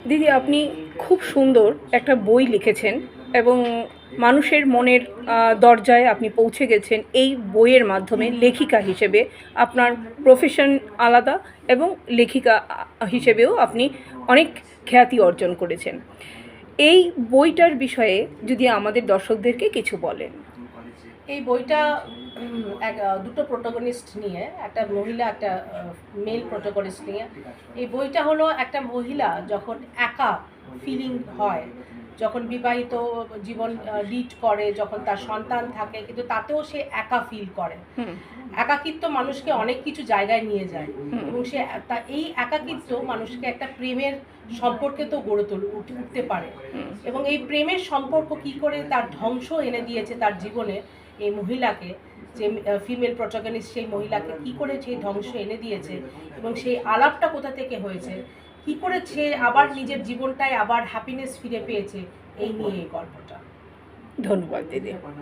দিদি, আপনি খুব সুন্দর একটা বই লিখেছেন এবং মানুষের মনের দরজায় আপনি পৌঁছে গেছেন এই বইয়ের মাধ্যমে। লেখিকা হিসেবে আপনার প্রফেশন আলাদা এবং লেখিকা হিসেবেও আপনি অনেক খ্যাতি অর্জন করেছেন। এই বইটার বিষয়ে যদি আমাদের দর্শকদেরকে কিছু বলেন। এই বইটা দুটো প্রোটাগনিস্ট নিয়ে, একটা মহিলা একটা মেল প্রোটাগনিস্ট নিয়ে। এই বইটা হলো একটা মহিলা যখন একা ফিলিং হয়, যখন বিবাহিত জীবন লিড করে, যখন তার সন্তান থাকে কিন্তু তাতেও সে একা ফিল করে। একাকিত্ব মানুষকে অনেক কিছু জায়গায় নিয়ে যায় এবং সে এই একাকিত্ব মানুষকে একটা প্রেমের সম্পর্কে তো গড়ে উঠতে পারে। এবং এই প্রেমের সম্পর্ক কি করে তার ধ্বংস এনে দিয়েছে তার জীবনে, এই মহিলাকে, যে ফিমেল প্রোটাগনিস্ট, সেই মহিলাকে কি করে সেই ধ্বংস এনে দিয়েছে এবং সেই আলাপটা কোথা থেকে হয়েছে, কি করে সে আবার নিজের জীবনটায় আবার হ্যাপিনেস ফিরে পেয়েছে, এই নিয়ে এই গল্পটা। ধন্যবাদ দিদি।